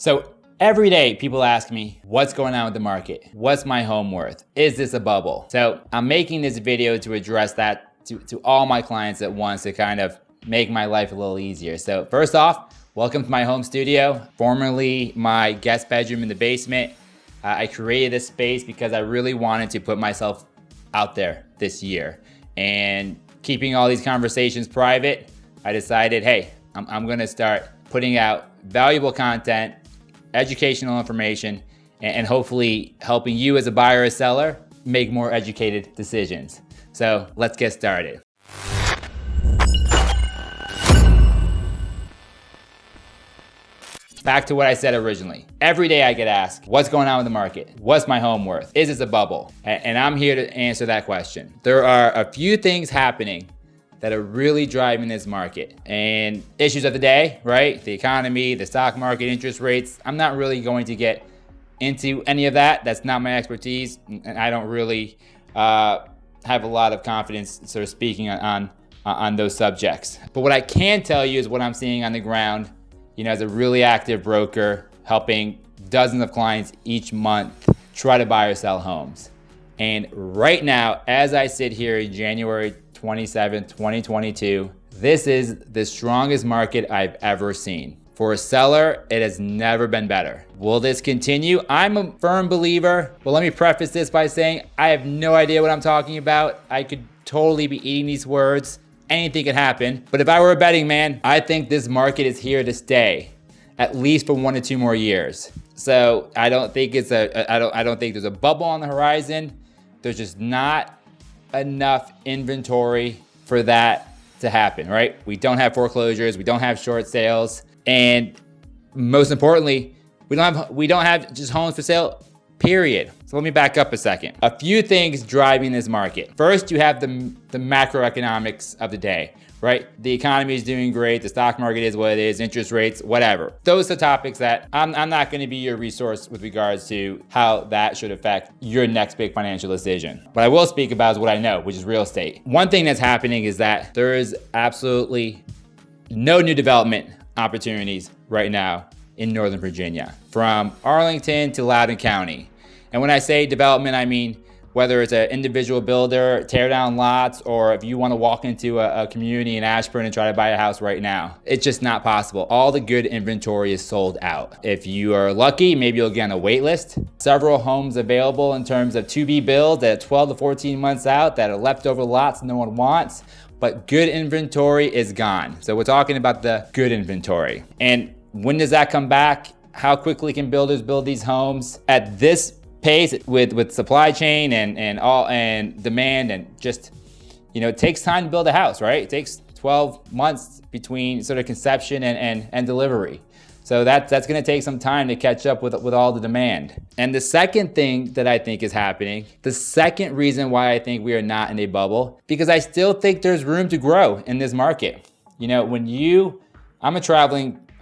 So every day people ask me, what's going on with the market? What's my home worth? Is this a bubble? So I'm making this video to address that to all my clients at once to kind of make my life a little easier. So first off, welcome to my home studio, formerly my guest bedroom in the basement. I created this space because I really wanted to put myself out there this year. And keeping all these conversations private, I decided, hey, I'm gonna start putting out valuable content, educational information, and hopefully helping you as a buyer or seller make more educated decisions. So let's get started. Back to what I said originally. Every day I get asked, what's going on with the market? What's my home worth? Is this a bubble? And I'm here to answer that question. There are a few things happening that are really driving this market. And issues of the day, right? The economy, the stock market, interest rates. I'm not really going to get into any of that. That's not my expertise. And I don't really have a lot of confidence sort of speaking on those subjects. But what I can tell you is what I'm seeing on the ground, you know, as a really active broker, helping dozens of clients each month try to buy or sell homes. And right now, as I sit here in January 27, 2022, this is the strongest market I've ever seen. For a seller, it has never been better. Will this continue? I'm a firm believer, but let me preface this by saying I have no idea what I'm talking about. I could totally be eating these words. Anything could happen. But if I were a betting man, I think this market is here to stay, at least for 1 to 2 more years. So I don't think it's I don't think there's a bubble on the horizon. There's just not enough inventory for that to happen, right? We don't have foreclosures, we don't have short sales, and most importantly, we don't have just homes for sale, period. So let me back up a second. A few things driving this market. First, you have the macroeconomics of the day, right? The economy is doing great, the stock market is what it is, interest rates, whatever. Those are topics that I'm not gonna be your resource with regards to how that should affect your next big financial decision. What I will speak about is what I know, which is real estate. One thing that's happening is that there is absolutely no new development opportunities right now in Northern Virginia, from Arlington to Loudoun County. And when I say development, I mean whether it's an individual builder, tear down lots, or if you want to walk into a community in Ashburn and try to buy a house right now. It's just not possible. All the good inventory is sold out. If you are lucky, maybe you'll get on a wait list. Several homes available in terms of to-be builds at 12 to 14 months out that are leftover lots no one wants, but good inventory is gone. So we're talking about the good inventory. And when does that come back? How quickly can builders build these homes? At this pace, with supply chain and demand, and just, you know, it takes time to build a house, right? It takes 12 months between sort of conception and delivery. So that's gonna take some time to catch up with all the demand. And the second thing that I think is happening, the second reason why I think we are not in a bubble, because I still think there's room to grow in this market. You know,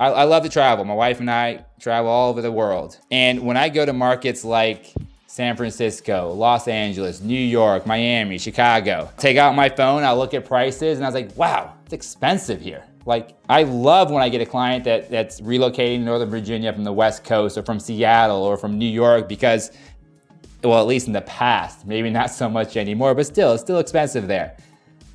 I love to travel. My wife and I travel all over the world. And when I go to markets like San Francisco, Los Angeles, New York, Miami, Chicago, take out my phone, I'll look at prices, and I was like, wow, it's expensive here. Like, I love when I get a client that's relocating to Northern Virginia from the West Coast or from Seattle or from New York, because, well, at least in the past, maybe not so much anymore, but still, it's still expensive there.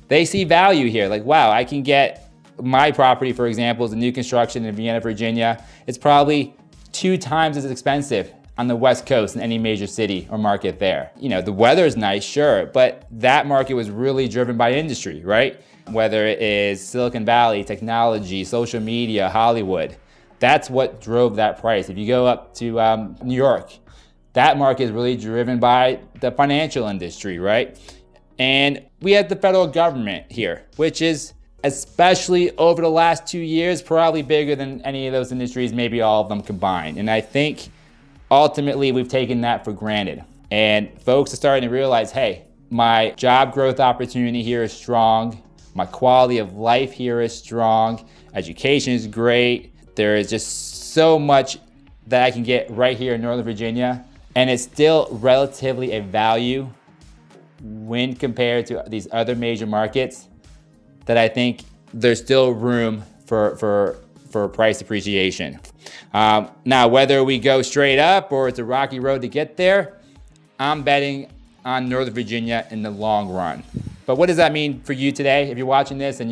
They see value here. Like, wow, I can get my property, for example, is a new construction in Vienna, Virginia. It's probably 2 times as expensive on the West Coast in any major city or market there. You know, the weather's nice, sure, but that market was really driven by industry, right? Whether it is Silicon Valley, technology, social media, Hollywood, that's what drove that price. If you go up to New York, that market is really driven by the financial industry, right? And we have the federal government here, which is, especially over the last 2 years, probably bigger than any of those industries, maybe all of them combined. And I think ultimately we've taken that for granted. And folks are starting to realize, hey, my job growth opportunity here is strong. My quality of life here is strong. Education is great. There is just so much that I can get right here in Northern Virginia. And it's still relatively a value when compared to these other major markets, that I think there's still room for for price appreciation. Now, whether we go straight up or it's a rocky road to get there, I'm betting on Northern Virginia in the long run. But what does that mean for you today? If you're watching this and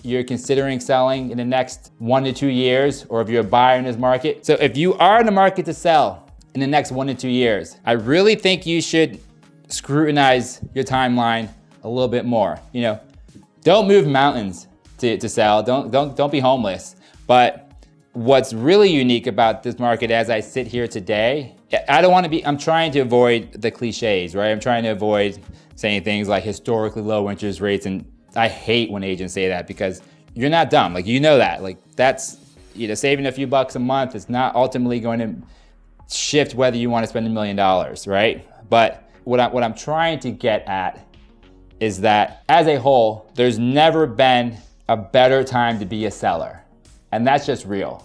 you're considering selling in the next 1 to 2 years, or if you're a buyer in this market. So if you are in the market to sell in the next 1 to 2 years, I really think you should scrutinize your timeline a little bit more. Don't move mountains to sell. Don't be homeless. But what's really unique about this market as I sit here today, I'm trying to avoid the cliches, right? I'm trying to avoid saying things like historically low interest rates, and I hate when agents say that because you're not dumb. Like, that. Like, that's, saving a few bucks a month is not ultimately going to shift whether you want to spend $1 million, right? But what I'm trying to get at is that as a whole, there's never been a better time to be a seller. And that's just real.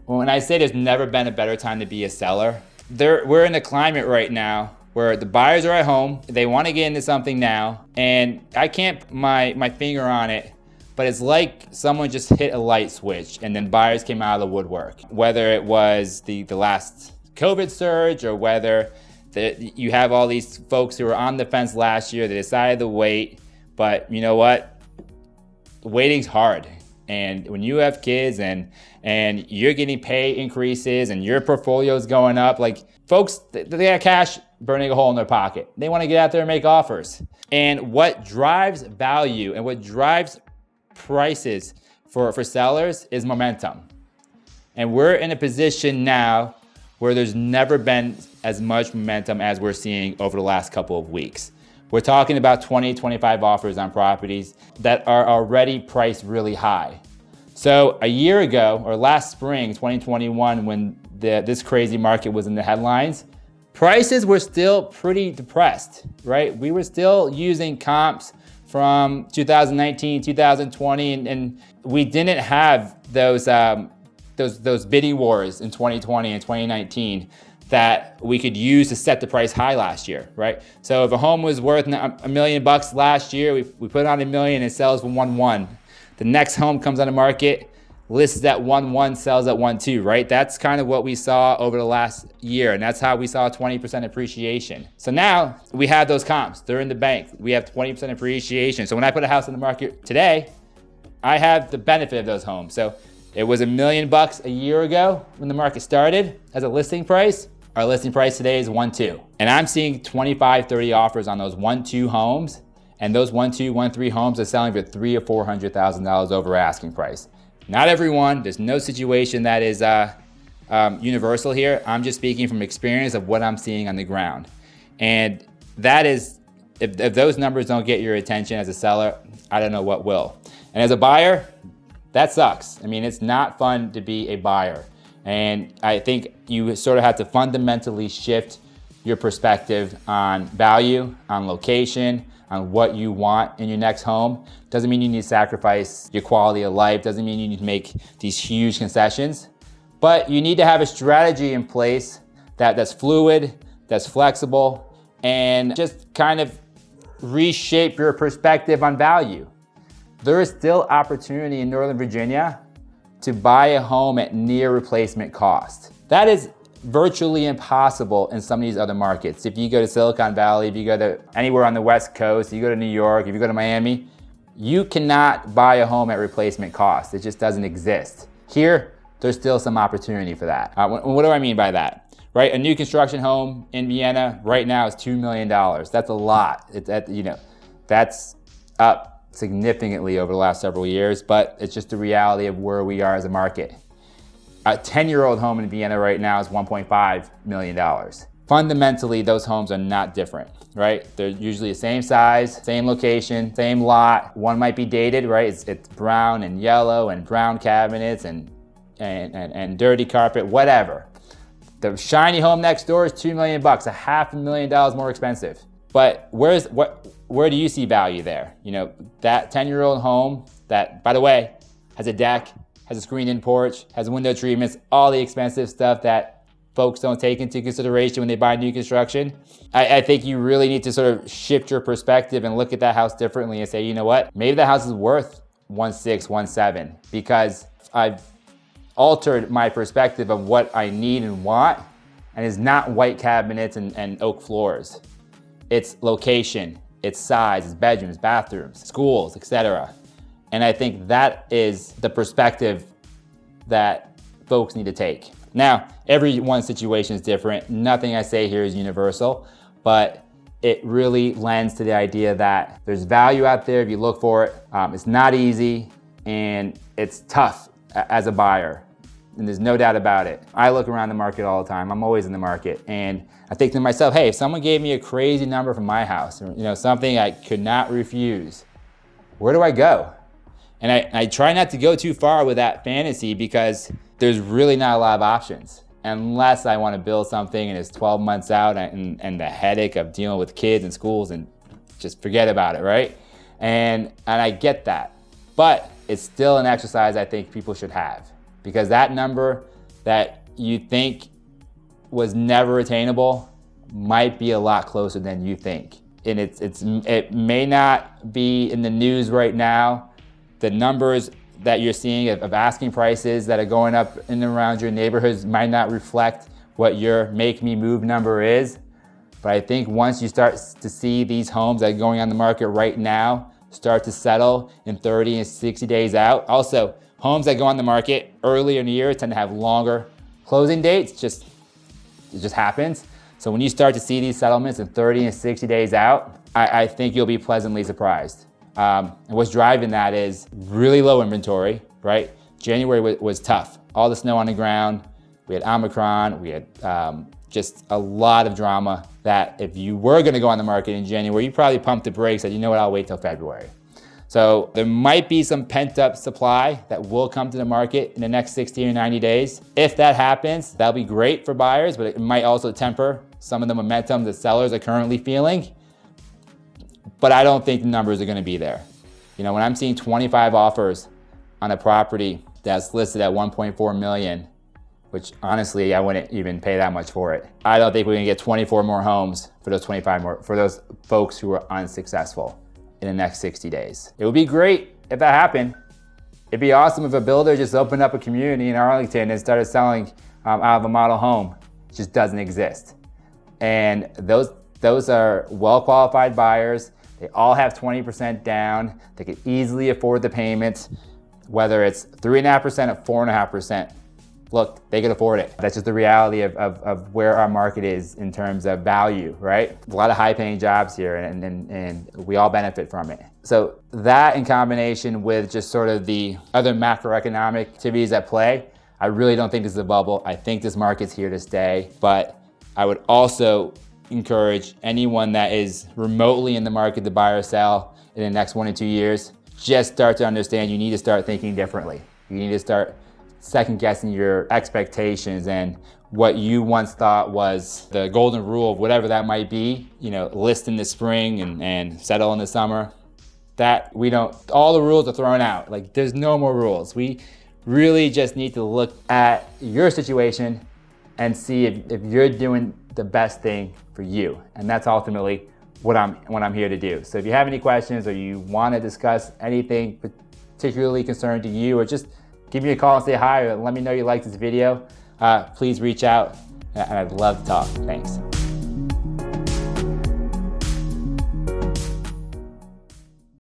When I say there's never been a better time to be a seller, we're in a climate right now where the buyers are at home, they want to get into something now, and I can't put my finger on it, but it's like someone just hit a light switch and then buyers came out of the woodwork. Whether it was the last COVID surge or whether you have all these folks who were on the fence last year, they decided to wait, but you know what? Waiting's hard. And when you have kids and you're getting pay increases and your portfolio's going up, like folks, they got cash burning a hole in their pocket. They want to get out there and make offers. And what drives value and what drives prices for sellers is momentum. And we're in a position now where there's never been as much momentum as we're seeing over the last couple of weeks. We're talking about 20, 25 offers on properties that are already priced really high. So a year ago, or last spring, 2021, when this crazy market was in the headlines, prices were still pretty depressed, right? We were still using comps from 2019, 2020, and we didn't have those bidding wars in 2020 and 2019 that we could use to set the price high last year, right? So if a home was worth $1 million last year, we put on $1 million and it sells for 1.1. The next home comes on the market, lists at 1.1, sells at 1.2, right? That's kind of what we saw over the last year, and that's how we saw 20% appreciation. So now we have those comps, they're in the bank. We have 20% appreciation. So when I put a house on the market today, I have the benefit of those homes. So it was $1 million a year ago when the market started as a listing price. Our listing price today is 1.2. And I'm seeing 25, 30 offers on those 1.2 homes. And those 1.2, 1.3 homes are selling for $300,000 or $400,000 over asking price. Not everyone, there's no situation that is universal here. I'm just speaking from experience of what I'm seeing on the ground. And that is, if those numbers don't get your attention as a seller, I don't know what will. And as a buyer, that sucks. I mean, it's not fun to be a buyer. And I think you sort of have to fundamentally shift your perspective on value, on location, on what you want in your next home. Doesn't mean you need to sacrifice your quality of life. Doesn't mean you need to make these huge concessions. But you need to have a strategy in place that's fluid, that's flexible, and just kind of reshape your perspective on value. There is still opportunity in Northern Virginia to buy a home at near replacement cost. That is virtually impossible in some of these other markets. If you go to Silicon Valley, if you go to anywhere on the West Coast, if you go to New York, if you go to Miami, you cannot buy a home at replacement cost. It just doesn't exist. Here, there's still some opportunity for that. What do I mean by that? Right, a new construction home in Vienna right now is $2 million. That's a lot. That's up significantly over the last several years, but it's just the reality of where we are as a market. A 10-year-old home in Vienna right now is $1.5 million. Fundamentally, those homes are not different, right? They're usually the same size, same location, same lot. One might be dated, right? It's brown and yellow and brown cabinets and dirty carpet, whatever. The shiny home next door is $2 million, $500,000 more expensive. But where do you see value there? That 10-year-old home that, by the way, has a deck, has a screened-in porch, has window treatments, all the expensive stuff that folks don't take into consideration when they buy new construction. I think you really need to sort of shift your perspective and look at that house differently and say, you know what? Maybe the house is worth 1.6, 1.7, because I've altered my perspective of what I need and want, and it's not white cabinets and oak floors. It's location, it's size, it's bedrooms, bathrooms, schools, etc. And I think that is the perspective that folks need to take. Now, everyone's situation is different. Nothing I say here is universal, but it really lends to the idea that there's value out there if you look for it. It's not easy and it's tough as a buyer. And there's no doubt about it. I look around the market all the time. I'm always in the market. And I think to myself, hey, if someone gave me a crazy number for my house, or something I could not refuse, where do I go? And I try not to go too far with that fantasy, because there's really not a lot of options. Unless I want to build something and it's 12 months out and the headache of dealing with kids and schools, and just forget about it, right? And I get that. But it's still an exercise I think people should have. Because that number that you think was never attainable might be a lot closer than you think. And it may not be in the news right now. The numbers that you're seeing of asking prices that are going up in and around your neighborhoods might not reflect what your make me move number is. But I think once you start to see these homes that are going on the market right now start to settle in 30 and 60 days out. Also, homes that go on the market earlier in the year tend to have longer closing dates. It just happens. So when you start to see these settlements in 30 and 60 days out, I think you'll be pleasantly surprised. And what's driving that is really low inventory, right? January was tough. All the snow on the ground. We had Omicron. We had just a lot of drama that if you were gonna go on the market in January, you probably pumped the brakes, said, you know what, I'll wait till February. So there might be some pent up supply that will come to the market in the next 60 or 90 days. If that happens, that'll be great for buyers, but it might also temper some of the momentum that sellers are currently feeling. But I don't think the numbers are gonna be there. When I'm seeing 25 offers on a property that's listed at 1.4 million, which honestly, I wouldn't even pay that much for it. I don't think we're gonna get 24 more homes for those 25 more, for those folks who are unsuccessful in the next 60 days. It would be great if that happened. It'd be awesome if a builder just opened up a community in Arlington and started selling out of a model home. It just doesn't exist. And those are well-qualified buyers. They all have 20% down. They can easily afford the payments, whether it's 3.5% or 4.5%. Look, they can afford it. That's just the reality of where our market is in terms of value, right? A lot of high-paying jobs here, and we all benefit from it. So that, in combination with just sort of the other macroeconomic activities at play, I really don't think this is a bubble. I think this market's here to stay. But I would also encourage anyone that is remotely in the market to buy or sell in the next 1 to 2 years, just start to understand you need to start thinking differently. You need to start second guessing your expectations and what you once thought was the golden rule of whatever that might be, list in the spring and settle in the summer. That we don't, all the rules are thrown out. Like, there's no more rules. We really just need to look at your situation and see if you're doing the best thing for you. And that's ultimately what I'm here to do. So if you have any questions or you want to discuss anything particularly concerned to you, or just give me a call and say hi, or let me know you like this video, please reach out, and I'd love to talk. Thanks.